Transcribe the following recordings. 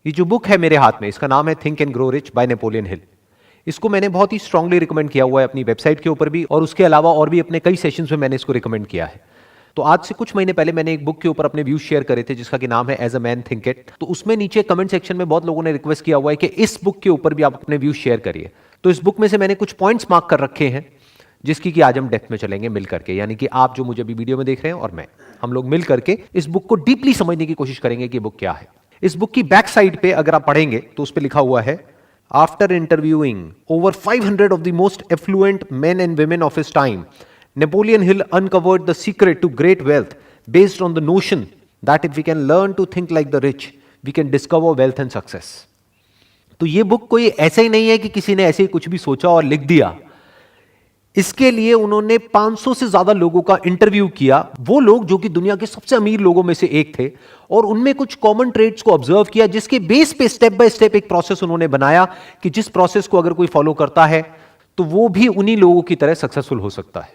ये जो बुक है मेरे हाथ में, इसका नाम है think and grow rich by Napoleon Hill. इसको मैंने बहुत ही स्ट्रांगली रिकमेंड किया हुआ है अपनी वेबसाइट के ऊपर भी, और उसके अलावा और भी अपने कई सेशंस में मैंने इसको रिकमेंड किया है। तो आज से कुछ महीने पहले मैंने एक बुक के ऊपर अपने व्यूज शेयर करे थे जिसका कि नाम है as a man think it. तो उसमें नीचे कमेंट सेक्शन में बहुत लोगों ने रिक्वेस्ट किया हुआ है कि इस बुक के ऊपर भी आप अपने व्यूज शेयर करिए। तो इस बुक में से मैंने कुछ पॉइंट्स मार्क कर रखे हैं जिसकी कि आज हम डेप्थ में चलेंगे मिल करके, यानी कि आप जो मुझे अभी वीडियो में देख रहे हैं और मैं, हम लोग मिल करके इस बुक को डीपली समझने की कोशिश करेंगे कि बुक क्या है। इस बुक की बैक साइड पे अगर आप पढ़ेंगे तो उस पे लिखा हुआ है, after interviewing over 500 of the most affluent men and women of his time, Napoleon Hill uncovered the secret to great wealth based on the notion that if we can learn to think like the rich we can discover wealth and success. तो ये book कोई ऐसा ही नहीं है कि किसी ने ऐसे ही कुछ भी सोचा और लिख दिया। इसके लिए उन्होंने 500 से ज्यादा लोगों का इंटरव्यू किया, वो लोग जो कि दुनिया के सबसे अमीर लोगों में से एक थे, और उनमें कुछ कॉमन ट्रेड्स को ऑब्जर्व किया जिसके बेस पे स्टेप बाय स्टेप एक प्रोसेस उन्होंने बनाया कि जिस प्रोसेस को अगर कोई फॉलो करता है तो वो भी उन्हीं लोगों की तरह सक्सेसफुल हो सकता है।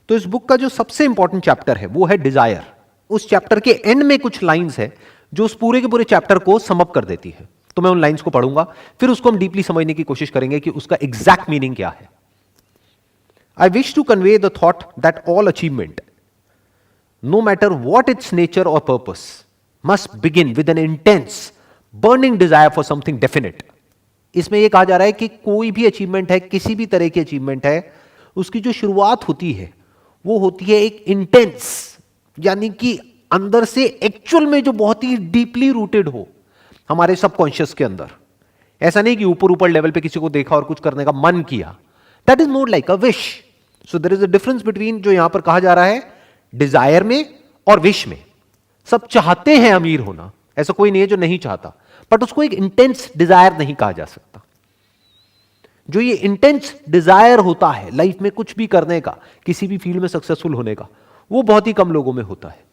तो इस बुक का जो सबसे इंपॉर्टेंट चैप्टर है वो है डिजायर। उस चैप्टर के एंड में कुछ लाइंस है जो उस पूरे के पूरे चैप्टर को सम अप कर देती है। तो मैं उन लाइंस को पढ़ूंगा, फिर उसको हम डीपली समझने की कोशिश करेंगे कि उसका एग्जैक्ट मीनिंग क्या है। I wish to convey the thought that all achievement, no matter what its nature or purpose, must begin with an intense, burning desire for something definite. इसमें यह कहा जा रहा है कि कोई भी अचीवमेंट है, किसी भी तरह की अचीवमेंट है, उसकी जो शुरुआत होती है वो होती है एक इंटेंस, यानी कि अंदर से एक्चुअल में जो बहुत ही डीपली रूटेड हो हमारे सबकॉन्शियस के अंदर। ऐसा नहीं कि ऊपर ऊपर लेवल पे किसी को देखा और कुछ करने का मन किया। That is more like a wish. So there is a difference between जो यहां पर कहा जा रहा है डिजायर में और विश में। सब चाहते हैं अमीर होना, ऐसा कोई नहीं है जो नहीं चाहता, बट उसको एक इंटेंस डिजायर नहीं कहा जा सकता। जो ये इंटेंस डिजायर होता है लाइफ में कुछ भी करने का, किसी भी फील्ड में सक्सेसफुल होने का, वो बहुत ही कम लोगों में होता है।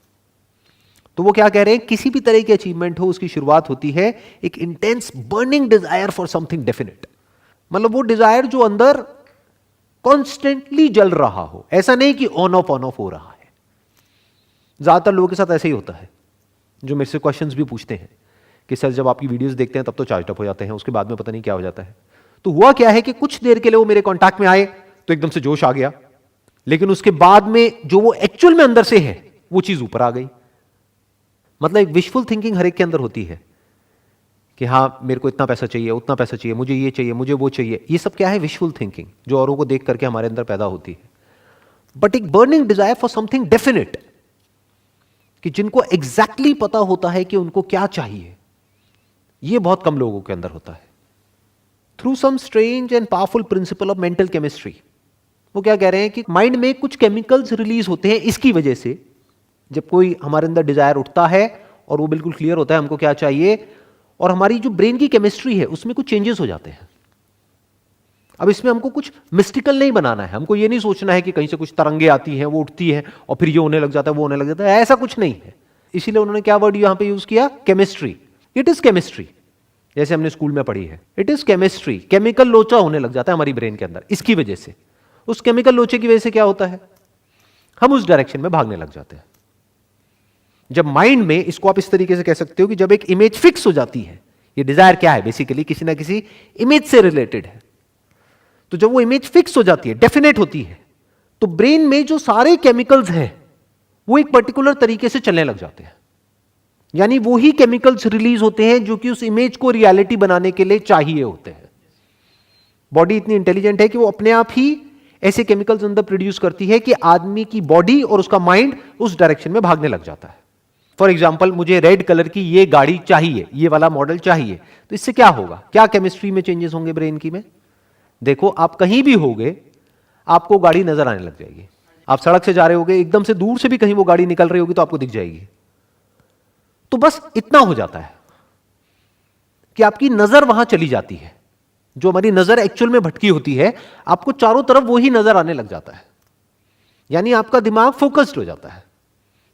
तो वो क्या कह रहे हैं, किसी भी तरह की अचीवमेंट हो उसकी शुरुआत होती है एक intense burning desire for something definite. मतलब वो डिजायर जो अंदर कॉन्स्टेंटली जल रहा हो, ऐसा नहीं कि ऑन ऑफ हो रहा है। ज्यादातर लोगों के साथ ऐसे ही होता है जो मेरे से क्वेश्चंस भी पूछते हैं कि सर जब आपकी वीडियोस देखते हैं तब तो चार्ज अप हो जाते हैं, उसके बाद में पता नहीं क्या हो जाता है। तो हुआ क्या है कि कुछ देर के लिए वो मेरे कॉन्टैक्ट में आए तो एकदम से जोश आ गया, लेकिन उसके बाद में जो वो एक्चुअल में अंदर से है वो चीज ऊपर आ गई। मतलब एक विशफुल थिंकिंग हर एक के अंदर होती है कि हाँ मेरे को इतना पैसा चाहिए, उतना पैसा चाहिए, मुझे ये चाहिए, मुझे वो चाहिए। ये सब क्या है, विशफुल थिंकिंग जो औरों को देख करके हमारे अंदर पैदा होती है। बट एक burning desire for something definite, कि जिनको एग्जैक्टली पता होता है कि उनको क्या चाहिए, ये बहुत कम लोगों के अंदर होता है। Through some strange and powerful principle of mental chemistry, वो क्या कह रहे हैं कि माइंड में कुछ केमिकल्स रिलीज होते हैं इसकी वजह से। जब कोई हमारे अंदर डिजायर उठता है और वो बिल्कुल क्लियर होता है हमको क्या चाहिए, और हमारी जो ब्रेन की केमिस्ट्री है उसमें कुछ चेंजेस हो जाते हैं। अब इसमें हमको कुछ मिस्टिकल नहीं बनाना है, हमको ये नहीं सोचना है कि कहीं से कुछ तरंगे आती हैं, वो उठती है और फिर ये होने लग जाता है, वो होने लग जाता है, ऐसा कुछ नहीं है। इसीलिए उन्होंने क्या वर्ड यहां पे यूज किया, केमिस्ट्री। इट इज केमिस्ट्री, जैसे हमने स्कूल में पढ़ी है, इट इज केमिस्ट्री। केमिकल लोचा होने लग जाता है हमारी ब्रेन के अंदर, इसकी वजह से। उस केमिकल लोचे की वजह से क्या होता है, हम उस डायरेक्शन में भागने लग जाते हैं। जब माइंड में, इसको आप इस तरीके से कह सकते हो कि जब एक इमेज फिक्स हो जाती है, ये डिजायर क्या है बेसिकली, किसी ना किसी इमेज से रिलेटेड है। तो जब वो इमेज फिक्स हो जाती है, डेफिनेट होती है, तो ब्रेन में जो सारे केमिकल्स हैं वो एक पर्टिकुलर तरीके से चलने लग जाते हैं। यानी वो ही केमिकल्स रिलीज होते हैं जो कि उस इमेज को रियलिटी बनाने के लिए चाहिए होते हैं। बॉडी इतनी इंटेलिजेंट है कि वो अपने आप ही ऐसे केमिकल्स अंदर प्रोड्यूस करती है कि आदमी की बॉडी और उसका माइंड उस डायरेक्शन में भागने लग जाता है। फॉर एग्जाम्पल, मुझे रेड कलर की ये गाड़ी चाहिए, ये वाला मॉडल चाहिए, तो इससे क्या होगा, क्या केमिस्ट्री में चेंजेस होंगे ब्रेन की में। देखो आप कहीं भी होगे आपको गाड़ी नजर आने लग जाएगी। आप सड़क से जा रहे होगे, एकदम से दूर से भी कहीं वो गाड़ी निकल रही होगी तो आपको दिख जाएगी। तो बस इतना हो जाता है कि आपकी नजर वहां चली जाती है। जो हमारी नजर एक्चुअल में भटकी होती है, आपको चारों तरफ वही नजर आने लग जाता है। यानी आपका दिमाग फोकस्ड हो जाता है।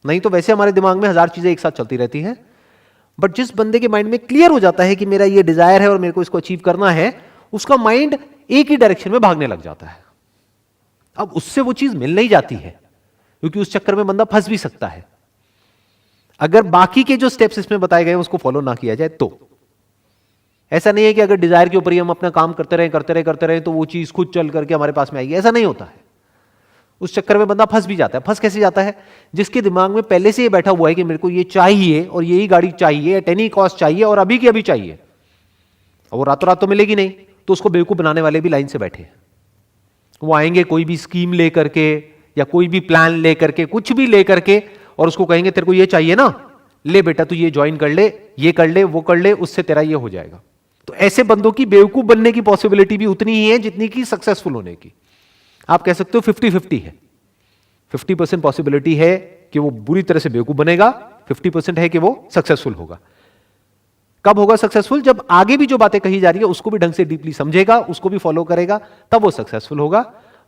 नहीं तो वैसे हमारे दिमाग में हजार चीजें एक साथ चलती रहती हैं, बट जिस बंदे के माइंड में क्लियर हो जाता है कि मेरा ये डिजायर है और मेरे को इसको अचीव करना है, उसका माइंड एक ही डायरेक्शन में भागने लग जाता है। अब उससे वो चीज मिल नहीं जाती है, क्योंकि उस चक्कर में बंदा फंस भी सकता है अगर बाकी के जो स्टेप्स इसमें बताए गए उसको फॉलो ना किया जाए तो। ऐसा नहीं है कि अगर डिजायर के ऊपर ही हम अपना काम करते रहे तो वो चीज खुद चल करके हमारे पास में आएगी, ऐसा नहीं होता है। उस चक्कर में बंदा फंस भी जाता है। फंस कैसे जाता है? जिसके दिमाग में पहले से ये बैठा हुआ है कि मेरे को ये चाहिए और यही गाड़ी चाहिए, एट एनी कॉस्ट चाहिए और अभी की अभी चाहिए, और वो रातों रात तो मिलेगी नहीं, तो उसको बेवकूफ बनाने वाले भी लाइन से बैठे हैं। वो आएंगे कोई भी स्कीम लेकर के या कोई भी प्लान लेकर के, कुछ भी लेकर के, और उसको कहेंगे तेरे को ये चाहिए ना, ले बेटा तू ये ज्वाइन कर ले, ये कर ले, वो कर ले, उससे तेरा ये हो जाएगा। तो ऐसे बंदों की बेवकूफ बनने की पॉसिबिलिटी भी उतनी ही है जितनी की सक्सेसफुल होने की। आप कह सकते हो 50-50 है। 50% पॉसिबिलिटी है कि वो बुरी तरह से बेवकूफ बनेगा, 50% है कि वो सक्सेसफुल होगा। कब होगा सक्सेसफुल? जब आगे भी जो बातें कही जा रही है उसको भी ढंग से डीपली समझेगा, उसको भी फॉलो करेगा, तब वो सक्सेसफुल होगा।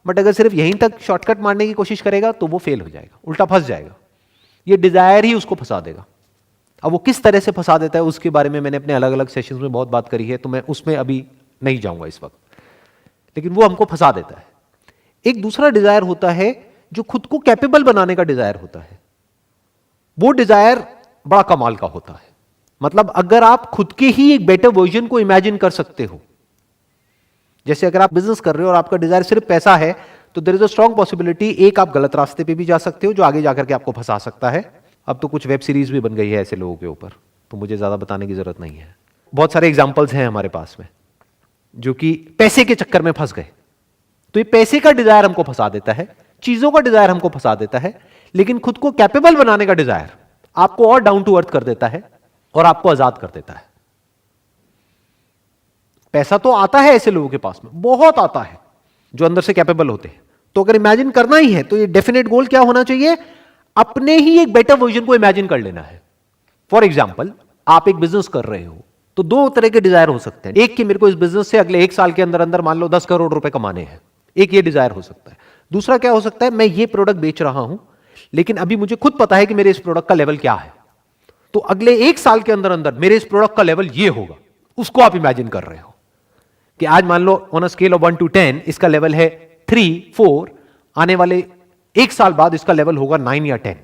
बट अगर सिर्फ यहीं तक शॉर्टकट मारने की कोशिश करेगा तो वो फेल हो जाएगा, उल्टा फंस जाएगा। ये डिजायर ही उसको फंसा देगा। अब वो किस तरह से फंसा देता है उसके बारे में मैंने अपने अलग अलग सेशंस में बहुत बात करी है, तो मैं उसमें अभी नहीं जाऊंगा इस वक्त, लेकिन वो हमको फंसा देता है। एक दूसरा डिजायर होता है जो खुद को कैपेबल बनाने का डिजायर होता है। वो डिजायर बड़ा कमाल का होता है। मतलब अगर आप खुद के ही एक बेटर वर्जन को इमेजिन कर सकते हो, जैसे अगर आप बिजनेस कर रहे हो और आपका डिजायर सिर्फ पैसा है, तो there is a strong possibility एक आप गलत रास्ते पे भी जा सकते हो जो आगे जाकर के आपको फंसा सकता है। अब तो कुछ वेब सीरीज भी बन गई है ऐसे लोगों के ऊपर, तो मुझे ज्यादा बताने की जरूरत नहीं है। बहुत सारे एग्जाम्पल्स हैं हमारे पास में जो कि पैसे के चक्कर में फंस गए। तो ये पैसे का डिजायर हमको फंसा देता है, चीजों का डिजायर हमको फंसा देता है, लेकिन खुद को कैपेबल बनाने का डिजायर आपको और डाउन टू अर्थ कर देता है और आपको आजाद कर देता है। पैसा तो आता है ऐसे लोगों के पास में, बहुत आता है, जो अंदर से कैपेबल होते हैं। तो अगर इमेजिन करना ही है तो ये डेफिनेट गोल क्या होना चाहिए? अपने ही एक बेटर वर्जन को इमेजिन कर लेना है। फॉर एग्जाम्पल, आप एक बिजनेस कर रहे हो तो दो तरह के डिजायर हो सकते हैं। एक कि मेरे को इस बिजनेस से अगले 1 साल के अंदर अंदर मान लो 10 करोड़ रुपए कमाने हैं, एक ये डिजायर हो सकता है। दूसरा क्या हो सकता है? मैं ये प्रोडक्ट बेच रहा हूं लेकिन अभी मुझे खुद पता है कि मेरे इस प्रोडक्ट का लेवल क्या है, तो अगले 1 साल के अंदर अंदर मेरे इस प्रोडक्ट का लेवल ये होगा। उसको आप इमेजिन कर रहे हो कि आज मान लो on a scale of 1 to 10 इसका लेवल है 3, 4, आने वाले 1 साल बाद इसका लेवल होगा 9 या 10।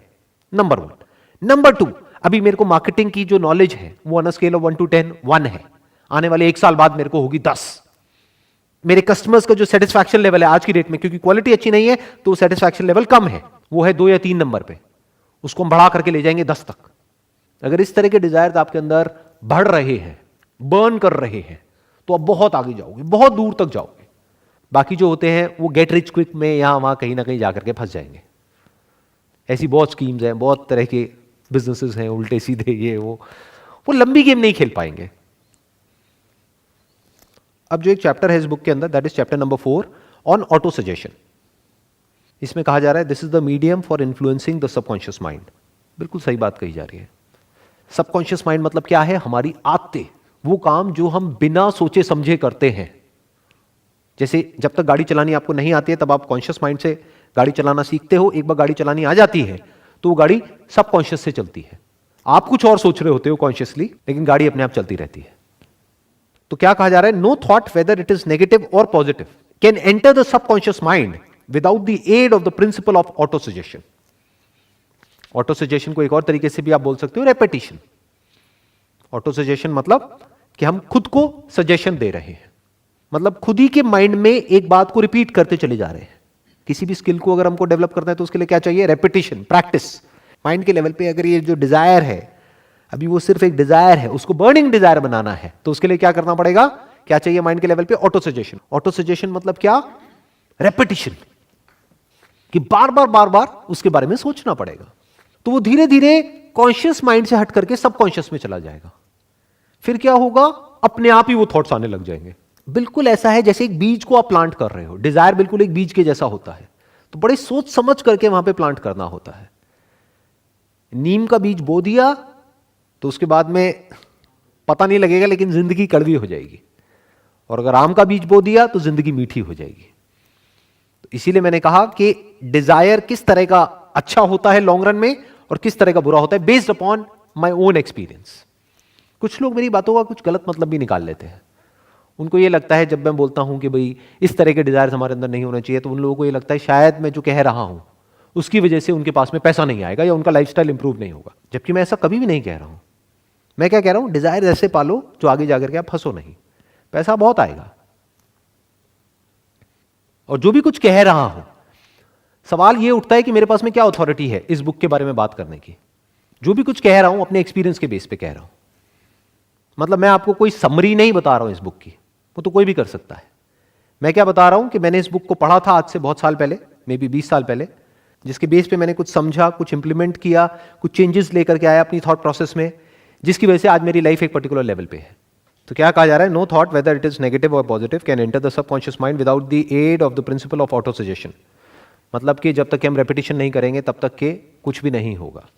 नंबर 1। नंबर 2, अभी मेरे को मार्केटिंग की जो नॉलेज है वो on a scale of 1 to 10 1 है, आने वाले 1 साल बाद मेरे को होगी 10। मेरे कस्टमर्स का जो सेटिस्फैक्शन लेवल है आज की डेट में, क्योंकि क्वालिटी अच्छी नहीं है तो सेटिस्फैक्शन लेवल कम है, वो है 2 या 3 नंबर पे, उसको हम बढ़ा करके ले जाएंगे 10 तक। अगर इस तरह के डिजायर आपके अंदर बढ़ रहे हैं, बर्न कर रहे हैं, तो आप बहुत आगे जाओगे, बहुत दूर तक जाओगे। बाकी जो होते हैं वो गेट रिच क्विक में यहां वहां कहीं ना कहीं जाकर के फंस जाएंगे। ऐसी बहुत स्कीम्स हैं, बहुत तरह के बिजनेसेस हैं, उल्टे सीधे ये वो लंबी गेम नहीं खेल पाएंगे। अब जो एक चैप्टर है इस बुक के अंदर, that is chapter number 4 on auto suggestion. इसमें कहा जा रहा है this is the medium for influencing the subconscious mind. बिल्कुल सही बात कही जा रही है। सबकॉन्शियस माइंड मतलब क्या है? हमारी आदतें, वो काम जो हम बिना सोचे समझे करते हैं। जैसे जब तक गाड़ी चलानी आपको नहीं आती है तब आप कॉन्शियस माइंड से गाड़ी चलाना सीखते हो, एक बार गाड़ी चलानी आ जाती है तो वो गाड़ी सबकॉन्शियस से चलती है। आप कुछ और सोच रहे होते हो कॉन्शियसली, लेकिन गाड़ी अपने आप चलती रहती है। तो क्या कहा जा रहा है? No thought whether it is negative और positive can enter the subconscious mind without the aid of the principle of autosuggestion. Autosuggestion को एक और तरीके से भी आप बोल सकते हो रेपिटेशन। ऑटो सजेशन मतलब कि हम खुद को सजेशन दे रहे हैं, मतलब खुद ही के माइंड में एक बात को रिपीट करते चले जा रहे हैं। किसी भी स्किल को अगर हमको डेवलप करना है तो उसके लिए क्या चाहिए? Repetition, practice. माइंड के लेवल पे अगर ये जो डिजायर है, अभी वो सिर्फ एक डिजायर है, उसको बर्निंग डिजायर बनाना है, तो उसके लिए क्या करना पड़ेगा? क्या चाहिए माइंड के लेवल पे? Auto suggestion. ऑटो सजेशन मतलब क्या? रेपिटेशन, कि बार बार उसके बारे में सोचना पड़ेगा। तो वो धीरे धीरे कॉन्शियस माइंड से हट करके सबकॉन्शियस में चला जाएगा। फिर क्या होगा? अपने आप ही वो थॉट्स आने लग जाएंगे। बिल्कुल ऐसा है जैसे एक बीज को आप प्लांट कर रहे हो। डिजायर बिल्कुल एक बीज के जैसा होता है, तो बड़े सोच समझ करके वहां पे प्लांट करना होता है। नीम का बीज बो दिया तो उसके बाद में पता नहीं लगेगा, लेकिन जिंदगी कड़वी हो जाएगी। और अगर आम का बीज बो दिया तो जिंदगी मीठी हो जाएगी। तो इसीलिए मैंने कहा कि डिजायर किस तरह का अच्छा होता है लॉन्ग रन में और किस तरह का बुरा होता है, based upon my own experience. कुछ लोग मेरी बातों का कुछ गलत मतलब भी निकाल लेते हैं। उनको ये लगता है जब मैं बोलता हूं कि भाई इस तरह के डिजायर हमारे अंदर नहीं होने चाहिए, तो उन लोगों को ये लगता है शायद मैं जो कह रहा हूं उसकी वजह से उनके पास में पैसा नहीं आएगा या उनका लाइफस्टाइल इंप्रूव नहीं होगा, जबकि मैं ऐसा कभी भी नहीं कह रहा हूं। मैं क्या कह रहा हूं, डिजायर ऐसे पालो जो आगे जाकर के आप फंसो नहीं, पैसा बहुत आएगा। और जो भी कुछ कह रहा हूं, सवाल यह उठता है कि मेरे पास में क्या अथॉरिटी है इस बुक के बारे में बात करने की। जो भी कुछ कह रहा हूं अपने एक्सपीरियंस के बेस पे कह रहा हूं। मतलब मैं आपको कोई समरी नहीं बता रहा हूं इस बुक की, वो तो कोई भी कर सकता है। मैं क्या बता रहा हूं कि मैंने इस बुक को पढ़ा था आज से बहुत साल पहले, मे बी 20 साल पहले, जिसके बेस पे मैंने कुछ समझा, कुछ इंप्लीमेंट किया, कुछ चेंजेस लेकर के आया अपनी थॉट प्रोसेस में, जिसकी वजह से आज मेरी लाइफ एक पर्टिकुलर लेवल पे है। तो क्या कहा जा रहा है, no thought whether it is negative और positive can enter the subconscious mind without the aid of the principle of autosuggestion. मतलब कि जब तक कि हम रेपिटेशन नहीं करेंगे तब तक के कुछ भी नहीं होगा।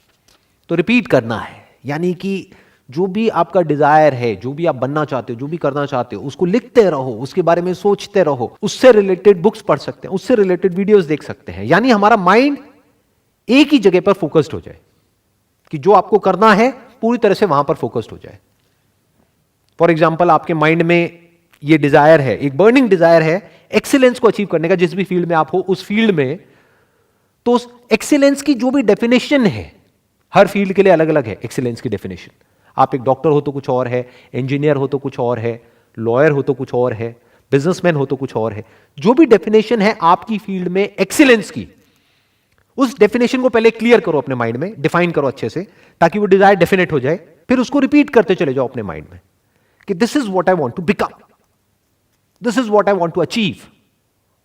तो रिपीट करना है, यानी कि जो भी आपका डिजायर है, जो भी आप बनना चाहते हो, जो भी करना चाहते हो, उसको लिखते रहो, उसके बारे में सोचते रहो, उससे रिलेटेड बुक्स पढ़ सकते हैं, उससे रिलेटेड वीडियोस देख सकते हैं। यानी हमारा माइंड एक ही जगह पर फोकस्ड हो जाए कि जो आपको करना है पूरी तरह से वहां पर फोकस्ड हो जाए। फॉर एग्जाम्पल, आपके माइंड में ये डिजायर है, एक बर्निंग डिजायर है एक्सीलेंस को अचीव करने का, जिस भी फील्ड में आप हो उस फील्ड में, तो उस एक्सीलेंस की जो भी डेफिनेशन है, हर फील्ड के लिए अलग अलग है एक्सीलेंस की डेफिनेशन। आप एक डॉक्टर हो तो कुछ और है, इंजीनियर हो तो कुछ और है, लॉयर हो तो कुछ और है, बिजनेसमैन हो तो कुछ और है। जो भी डेफिनेशन है आपकी फील्ड में एक्सीलेंस की, उस डेफिनेशन को पहले क्लियर करो अपने माइंड में, डिफाइन करो अच्छे से, ताकि वो डिजायर डेफिनेट हो जाए। फिर उसको रिपीट करते चले जाओ अपने माइंड में कि this is what I want to become, this is what I want to achieve.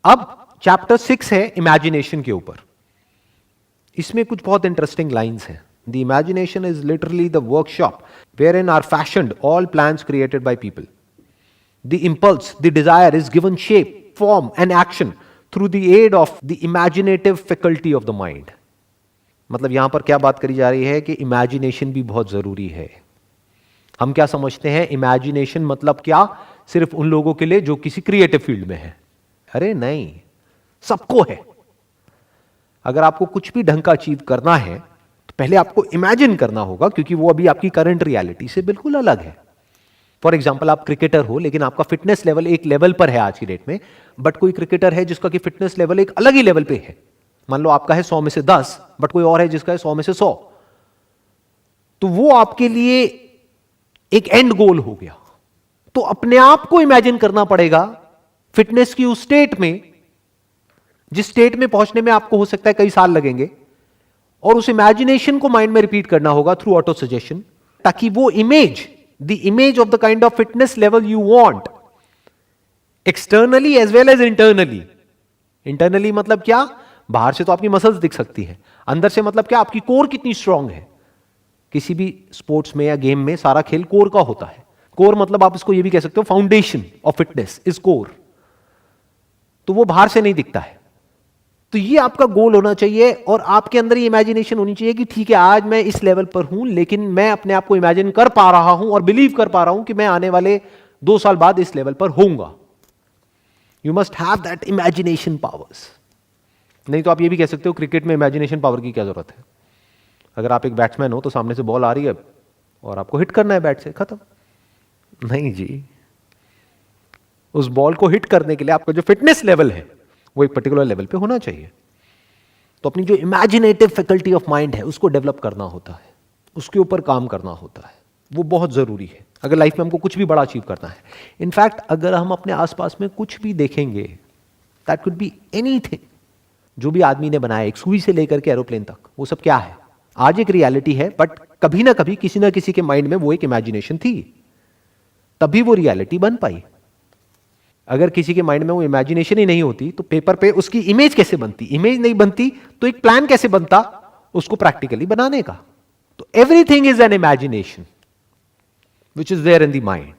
अब चैप्टर 6 है इमेजिनेशन के ऊपर। इसमें कुछ बहुत इंटरेस्टिंग लाइंस हैं। The imagination is literally the workshop wherein are fashioned all plans created by people. The impulse, the desire is given shape, form and action through the aid of the imaginative faculty of the mind. मतलब यहां पर क्या बात करी जा रही है कि इमेजिनेशन भी बहुत जरूरी है। हम क्या समझते हैं इमेजिनेशन मतलब क्या, सिर्फ उन लोगों के लिए जो किसी क्रिएटिव फील्ड में है। अरे नहीं, सबको है। अगर आपको कुछ भी ढंग का अचीव करना है तो पहले आपको इमेजिन करना होगा, क्योंकि वो अभी आपकी करंट रियलिटी से बिल्कुल अलग है। फॉर एग्जाम्पल, आप क्रिकेटर हो लेकिन आपका फिटनेस लेवल एक लेवल पर है आज की डेट में, बट कोई क्रिकेटर है जिसका कि फिटनेस लेवल एक अलग ही लेवल पे है। मान लो आपका है 100 में से 10, बट कोई और है जिसका है 100 में से 100। तो वो आपके लिए एक एंड गोल हो गया। तो अपने आप को इमेजिन करना पड़ेगा फिटनेस की उस स्टेट में, जिस स्टेट में पहुंचने में आपको हो सकता है कई साल लगेंगे, और उस इमेजिनेशन को माइंड में रिपीट करना होगा थ्रू ऑटो सजेशन, ताकि वो image, the image of the kind of fitness level you want, externally as well as internally. Internally मतलब क्या, बाहर से तो आपकी मसल्स दिख सकती है, अंदर से मतलब क्या, आपकी कोर कितनी स्ट्रांग है। किसी भी स्पोर्ट्स में या गेम में सारा खेल कोर का होता है। कोर मतलब आप इसको ये भी कह सकते हो, foundation of fitness is core. तो वो बाहर से नहीं दिखता है। तो ये आपका गोल होना चाहिए, और आपके अंदर ये इमेजिनेशन होनी चाहिए कि ठीक है, आज मैं इस लेवल पर हूं, लेकिन मैं अपने आप को इमेजिन कर पा रहा हूं और बिलीव कर पा रहा हूं कि मैं आने वाले 2 साल बाद इस लेवल पर होऊंगा। You must have that imagination powers. नहीं तो आप ये भी कह सकते हो, क्रिकेट में इमेजिनेशन पावर की क्या जरूरत है। अगर आप एक बैट्समैन हो तो सामने से बॉल आ रही है और आपको हिट करना है बैट से, खत्म। नहीं जी, उस बॉल को हिट करने के लिए आपका जो फिटनेस लेवल है वो एक पर्टिकुलर लेवल पे होना चाहिए। तो अपनी जो इमेजिनेटिव फैकल्टी ऑफ माइंड है उसको डेवलप करना होता है, उसके ऊपर काम करना होता है। वो बहुत जरूरी है अगर लाइफ में हमको कुछ भी बड़ा अचीव करना है। इनफैक्ट अगर हम अपने आसपास में कुछ भी देखेंगे, दैट कुड बी एनीथिंग, जो भी आदमी ने बनाया, एक सुई से लेकर के एरोप्लेन तक, वो सब क्या है, आज एक रियलिटी है, बट कभी ना कभी किसी ना किसी के माइंड में वो एक इमेजिनेशन थी, तभी वो रियलिटी बन पाई। अगर किसी के माइंड में वो इमेजिनेशन ही नहीं होती तो पेपर पे उसकी इमेज कैसे बनती, इमेज नहीं बनती तो एक प्लान कैसे बनता उसको प्रैक्टिकली बनाने का। तो everything is an imagination which is there in the mind.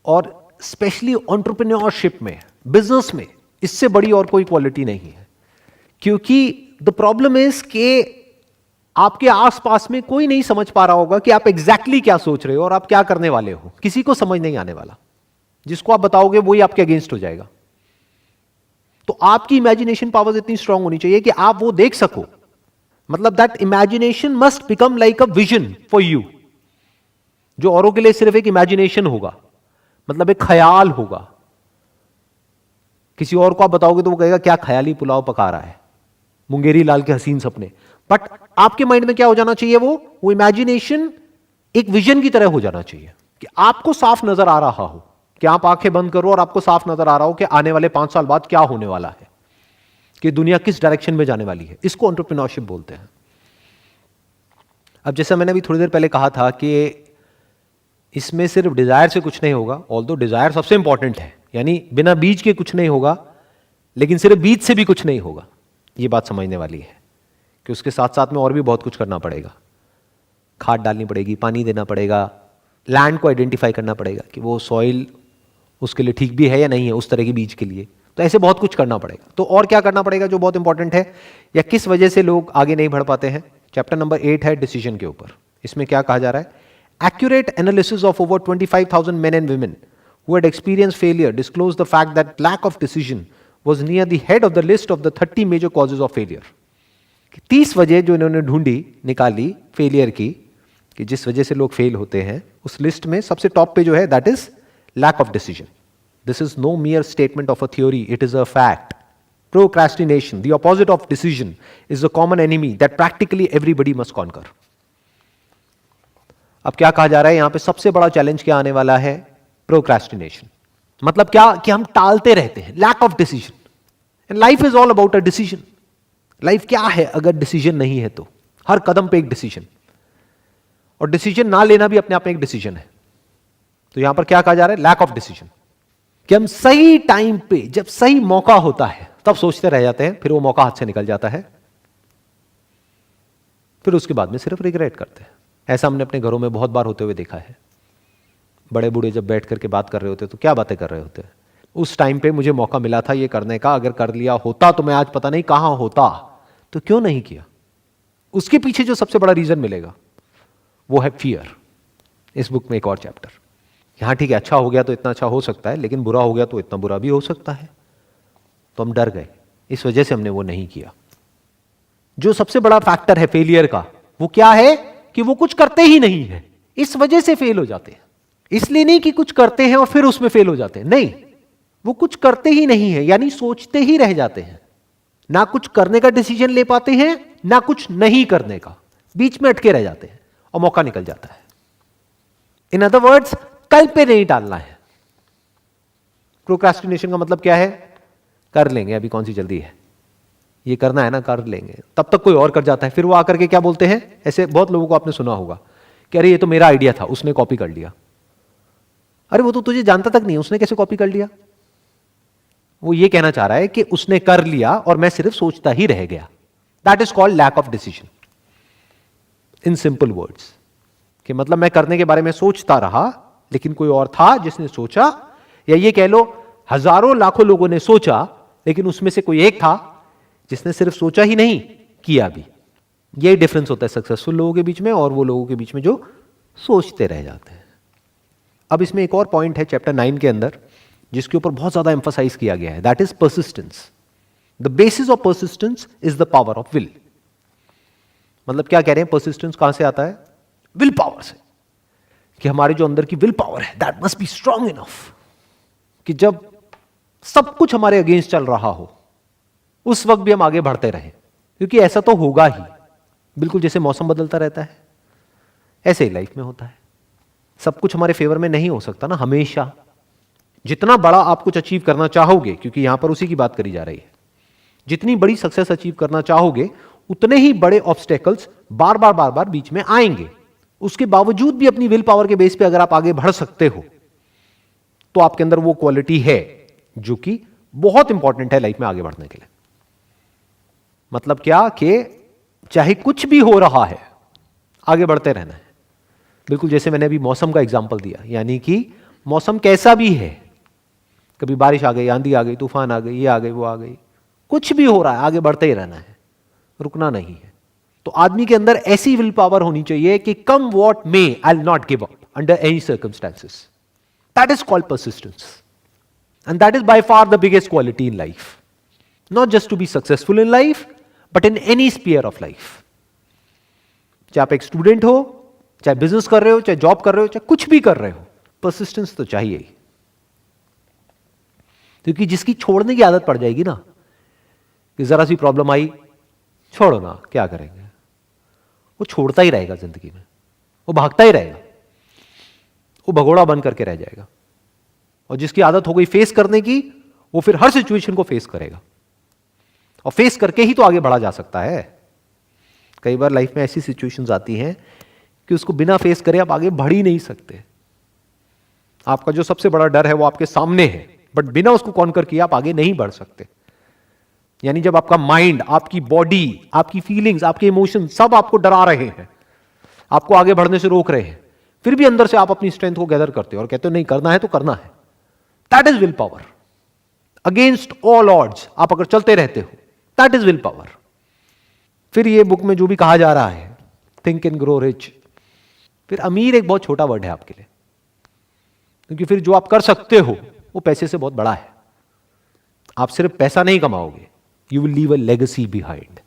और स्पेशली एंटरप्रेन्योरशिप में, बिजनेस में, इससे बड़ी और कोई क्वालिटी नहीं है। क्योंकि द प्रॉब्लम इज कि आपके आसपास में कोई नहीं समझ पा रहा होगा कि आप एग्जैक्टली क्या सोच रहे हो और आप क्या करने वाले हो। किसी को समझ नहीं आने वाला, जिसको आप बताओगे वही आपके अगेंस्ट हो जाएगा। तो आपकी इमेजिनेशन पावर्स इतनी स्ट्रांग होनी चाहिए कि आप वो देख सको। मतलब that imagination must become like a vision for you, जो औरों के लिए सिर्फ एक इमेजिनेशन होगा, मतलब एक ख्याल होगा। किसी और को आप बताओगे तो वो कहेगा क्या ख्याली पुलाव पका रहा है, मुंगेरी लाल के हसीन सपने। बट आपके माइंड में क्या हो जाना चाहिए, वो इमेजिनेशन एक विजन की तरह हो जाना चाहिए कि आपको साफ नजर आ रहा हो कि आप आंखें बंद करो और आपको साफ नजर आ रहा हो कि आने वाले 5 साल बाद क्या होने वाला है, कि दुनिया किस डायरेक्शन में जाने वाली है। इसको एंटरप्रेन्योरशिप बोलते हैं। अब जैसा मैंने अभी थोड़ी देर पहले कहा था कि इसमें सिर्फ डिजायर से कुछ नहीं होगा, ऑल्दो डिजायर सबसे इंपॉर्टेंट है, यानी बिना बीज के कुछ नहीं होगा, लेकिन सिर्फ बीज से भी कुछ नहीं होगा। ये बात समझने वाली है कि उसके साथ साथ में और भी बहुत कुछ करना पड़ेगा। खाद डालनी पड़ेगी, पानी देना पड़ेगा, लैंड को आइडेंटिफाई करना पड़ेगा कि वो सॉइल उसके लिए ठीक भी है या नहीं है उस तरह के बीज के लिए। तो ऐसे बहुत कुछ करना पड़ेगा। तो और क्या करना पड़ेगा जो बहुत इंपॉर्टेंट है, या किस वजह से लोग आगे नहीं बढ़ पाते हैं। चैप्टर नंबर 8 है डिसीजन के ऊपर। इसमें क्या कहा जा रहा है, accurate analysis of over 25,000 main and women who had experienced failure disclosed the fact that lack of decision was near the head of the list of the 30 major causes of failure. 30 वजह जो इन्होंने ढूंढी, निकाली failure की, कि जिस वजह से लोग फेल होते हैं, उस लिस्ट में सबसे टॉप पे जो है that is lack of decision. This is no mere statement of a theory, it is a fact. Procrastination, the opposite of decision, is a common enemy that practically everybody must conquer. अब क्या कहा जा रहा है यहां पे, सबसे बड़ा चैलेंज क्या आने वाला है, प्रोक्रेस्टिनेशन. मतलब क्या कि हम टालते रहते हैं, lack of decision. And life is all about a decision. Life क्या है अगर डिसीजन नहीं है तो, हर कदम पे एक डिसीजन, और डिसीजन ना लेना भी अपने आप में एक डिसीजन है. तो यहां पर क्या कहा जा रहा है, लैक ऑफ डिसीजन. कि हम सही टाइम पे, जब सही मौका होता है तब सोचते रह जाते हैं, फिर वो मौका हाथ से निकल जाता है, फिर उसके बाद में सिर्फ रिग्रेट करते हैं. ऐसा हमने अपने घरों में बहुत बार होते हुए देखा है. बड़े बूढ़े जब बैठ करके बात कर रहे होते तो क्या बातें कर रहे होते हैं, उस टाइम पे मुझे मौका मिला था ये करने का, अगर कर लिया होता तो मैं आज पता नहीं कहां होता, तो क्यों नहीं किया. उसके पीछे जो सबसे बड़ा रीजन मिलेगा वो है फियर. इस बुक में एक और चैप्टर, यहां ठीक है अच्छा हो गया तो इतना अच्छा हो सकता है, लेकिन बुरा हो गया तो इतना बुरा भी हो सकता है. तो हम डर गए, इस वजह से हमने वो नहीं किया. जो सबसे बड़ा फैक्टर है फेलियर का, वो क्या है कि वो कुछ करते ही नहीं है, इस वजह से फेल हो जाते हैं. इसलिए नहीं कि कुछ करते हैं और फिर उसमें फेल हो जाते हैं, नहीं, वो कुछ करते ही नहीं है, यानी सोचते ही रह जाते हैं. ना कुछ करने का डिसीजन ले पाते हैं, ना कुछ नहीं करने का, बीच में अटके रह जाते हैं और मौका निकल जाता है. इन अदर वर्ड्स, कल पे नहीं टालना है. प्रोक्रेस्टिनेशन का मतलब क्या है, कर लेंगे, अभी कौन सी जल्दी है, ये करना है ना, कर लेंगे. तब तक कोई और कर जाता है, फिर वो आकर के क्या बोलते हैं, ऐसे बहुत लोगों को आपने सुना होगा कि अरे ये तो मेरा आइडिया था, उसने कॉपी कर लिया. अरे वो तो तुझे जानता तक नहीं, उसने कैसे कॉपी कर लिया. वो ये कहना चाह रहा है कि उसने कर लिया और मैं सिर्फ सोचता ही रह गया. That is called lack of decision. In simple words, कि मतलब मैं करने के बारे में सोचता रहा, लेकिन कोई और था जिसने सोचा, या ये कह लो हजारों लाखों लोगों ने सोचा, लेकिन उसमें से कोई एक था जिसने सिर्फ सोचा ही नहीं, किया भी. यही डिफरेंस होता है सक्सेसफुल लोगों के बीच में और वो लोगों के बीच में जो सोचते रह जाते हैं. अब इसमें एक और पॉइंट है चैप्टर 9 के अंदर जिसके ऊपर बहुत ज्यादा एम्फसाइज किया गया है, that is persistence. The basis of persistence is the power of will. मतलब क्या कह रहे हैं, परसिस्टेंस कहां से आता है, विल पावर से. कि हमारे जो अंदर की विल पावर है that must be strong enough, कि जब सब कुछ हमारे अगेंस्ट चल रहा हो उस वक्त भी हम आगे बढ़ते रहें, क्योंकि ऐसा तो होगा ही. बिल्कुल जैसे मौसम बदलता रहता है, ऐसे ही लाइफ में होता है. सब कुछ हमारे फेवर में नहीं हो सकता ना हमेशा. जितना बड़ा आप कुछ अचीव करना चाहोगे, क्योंकि यहां पर उसी की बात करी जा रही है, जितनी बड़ी सक्सेस अचीव करना चाहोगे उतने ही बड़े ऑब्स्टेकल्स बार बार बीच में आएंगे. उसके बावजूद भी अपनी विल पावर के बेस पे अगर आप आगे बढ़ सकते हो तो आपके अंदर वो क्वालिटी है जो कि बहुत इंपॉर्टेंट है लाइफ में आगे बढ़ने के लिए. मतलब क्या कि चाहे कुछ भी हो रहा है आगे बढ़ते रहना है. बिल्कुल जैसे मैंने अभी मौसम का एग्जांपल दिया, यानी कि मौसम कैसा भी है, कभी बारिश आ गई, आंधी आ गई, तूफान आ गई, ये आ गई, वो आ गई, कुछ भी हो रहा है आगे बढ़ते ही रहना है, रुकना नहीं है. तो आदमी के अंदर ऐसी विल पावर होनी चाहिए कि come what may I will not give up under any circumstances. That is called persistence, and that is by far the biggest quality in life. Not just to be successful in life but in any sphere of life. चाहे आप एक student हो, चाहे business कर रहे हो, चाहे job कर रहे हो, चाहे कुछ भी कर रहे हो, परसिस्टेंस तो चाहिए ही. क्योंकि जिसकी छोड़ने की आदत पड़ जाएगी ना, कि जरा सी प्रॉब्लम आई, छोड़ो ना, क्या करेंगे, वो छोड़ता ही रहेगा जिंदगी में, वो भागता ही रहेगा. वो भगोड़ा बन करके रह जाएगा। और जिसकी आदत हो गई फेस करने की, वो फिर हर सिचुएशन को फेस करेगा, और फेस करके ही तो आगे बढ़ा जा सकता है। कई बार लाइफ में ऐसी सिचुएशंस आती हैं कि उसको बिना फेस करे आप आगे बढ़ ही नहीं सकते। आपका जो सबसे बड़ा डर है वो आपके सामने है, बट बिना उसको कॉन्कर किए आप आगे नहीं बढ़ सकते। यानी जब आपका माइंड, आपकी बॉडी, आपकी फीलिंग्स, आपके इमोशन सब आपको डरा रहे हैं, आपको आगे बढ़ने से रोक रहे हैं, फिर भी अंदर से आप अपनी स्ट्रेंथ को गैदर करते हो और कहते हो नहीं, करना है तो करना है। That is will power. Against all odds आप अगर चलते रहते हो, दैट इज विल पावर। फिर ये बुक में जो भी कहा जा रहा है, थिंक एंड ग्रो रिच, फिर अमीर एक बहुत छोटा वर्ड है आपके लिए, क्योंकि फिर जो आप कर सकते हो वो पैसे से बहुत बड़ा है। आप सिर्फ पैसा नहीं कमाओगे, you will leave a legacy behind.